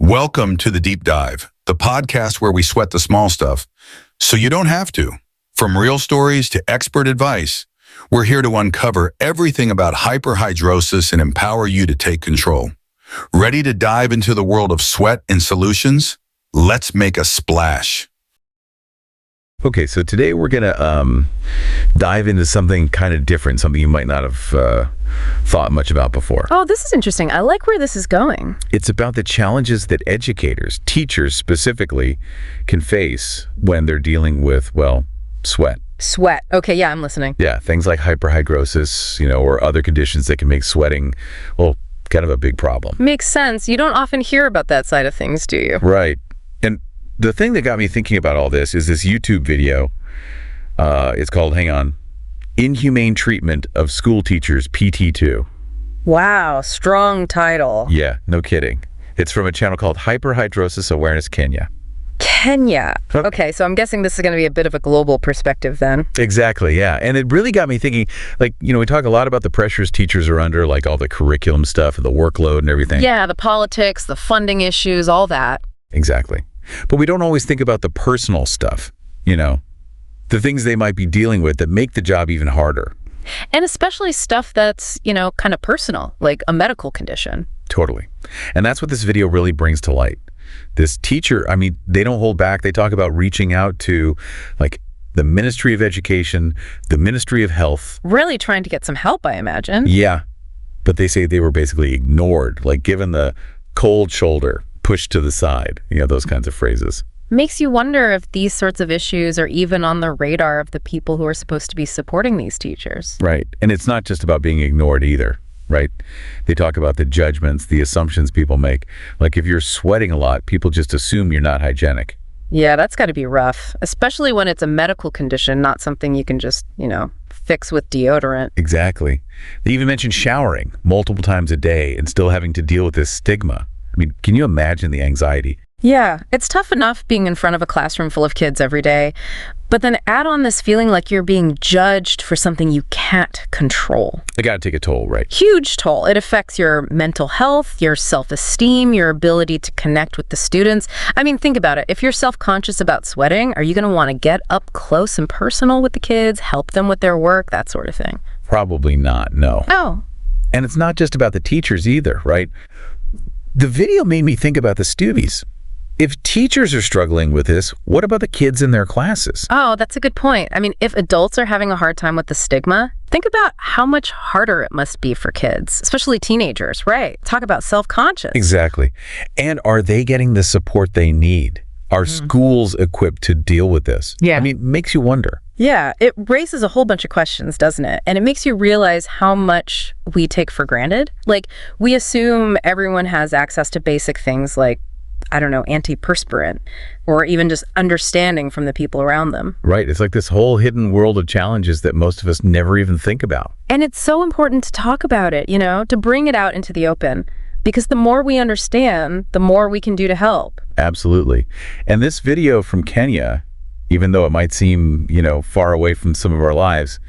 Welcome to The Deep Dive, the podcast where we sweat the small stuff so you don't have to. From real stories to expert advice, we're here to uncover everything about hyperhidrosis and empower you to take control. Ready to dive into the world of sweat and solutions? Let's make a splash. Okay, so today we're going to dive into something kind of different, something you might not have thought much about before. Oh, this is interesting. I like where this is going. It's about the challenges that educators, teachers specifically, can face when they're dealing with, well, sweat. Sweat. Okay, yeah, I'm listening. Yeah, things like hyperhidrosis, or other conditions that can make sweating, well, kind of a big problem. Makes sense. You don't often hear about that side of things, do you? Right. And the thing that got me thinking about all this is this YouTube video. It's called, hang on, Inhumane Treatment of School Teachers, PT2. Wow, strong title. Yeah, no kidding. It's from a channel called Hyperhidrosis Awareness Kenya. Kenya. Okay, so I'm guessing this is going to be a bit of a global perspective then. Exactly, yeah. And it really got me thinking, we talk a lot about the pressures teachers are under, like all the curriculum stuff and the workload and everything. Yeah, the politics, the funding issues, all that. Exactly. But we don't always think about the personal stuff, the things they might be dealing with that make the job even harder. And especially stuff that's, kind of personal, like a medical condition. Totally. And that's what this video really brings to light. This teacher, they don't hold back. They talk about reaching out to, the Ministry of Education, the Ministry of Health. Really trying to get some help, I imagine. Yeah. But they say they were basically ignored, given the cold shoulder, pushed to the side, those kinds of phrases. Makes you wonder if these sorts of issues are even on the radar of the people who are supposed to be supporting these teachers. Right. And it's not just about being ignored either, right? They talk about the judgments, the assumptions people make. Like if you're sweating a lot, people just assume you're not hygienic. Yeah, that's got to be rough, especially when it's a medical condition, not something you can just, fix with deodorant. Exactly. They even mention showering multiple times a day and still having to deal with this stigma. Can you imagine the anxiety? Yeah, it's tough enough being in front of a classroom full of kids every day, but then add on this feeling like you're being judged for something you can't control. They got to take a toll, right? Huge toll. It affects your mental health, your self-esteem, your ability to connect with the students. Think about it. If you're self-conscious about sweating, are you going to want to get up close and personal with the kids, help them with their work, that sort of thing? Probably not, no. Oh. And it's not just about the teachers either, right? The video made me think about the Stoobies. If teachers are struggling with this, what about the kids in their classes? Oh, that's a good point. If adults are having a hard time with the stigma, think about how much harder it must be for kids, especially teenagers, right? Talk about self-conscious. Exactly. And are they getting the support they need? Are schools equipped to deal with this? Yeah. Makes you wonder. Yeah, it raises a whole bunch of questions, doesn't it? And it makes you realize how much we take for granted. We assume everyone has access to basic things like, antiperspirant, or even just understanding from the people around them. Right. It's like this whole hidden world of challenges that most of us never even think about. And it's so important to talk about it, to bring it out into the open, because the more we understand, the more we can do to help. Absolutely. And this video from Kenya, even though it might seem, far away from some of our lives,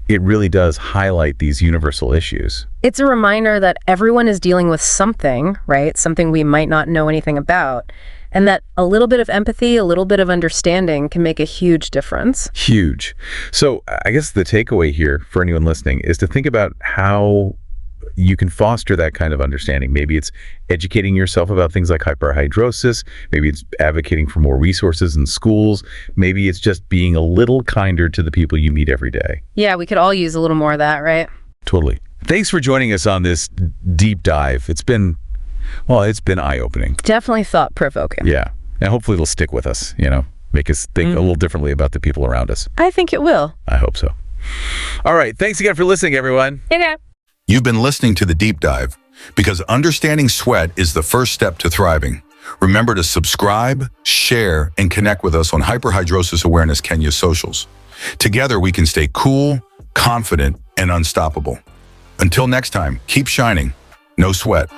it really does highlight these universal issues. It's a reminder that everyone is dealing with something, right? Something we might not know anything about. And that a little bit of empathy, a little bit of understanding can make a huge difference. Huge. So I guess the takeaway here for anyone listening is to think about how you can foster that kind of understanding. Maybe it's educating yourself about things like hyperhidrosis. Maybe it's advocating for more resources in schools. Maybe it's just being a little kinder to the people you meet every day. Yeah, we could all use a little more of that, right? Totally. Thanks for joining us on this deep dive. It's been eye-opening. Definitely thought-provoking. Yeah. And hopefully it'll stick with us, make us think a little differently about the people around us. I think it will. I hope so. All right. Thanks again for listening, everyone. Okay. You've been listening to The Deep Dive because understanding sweat is the first step to thriving. Remember to subscribe, share, and connect with us on Hyperhidrosis Awareness Kenya's socials. Together, we can stay cool, confident, and unstoppable. Until next time, keep shining. No sweat.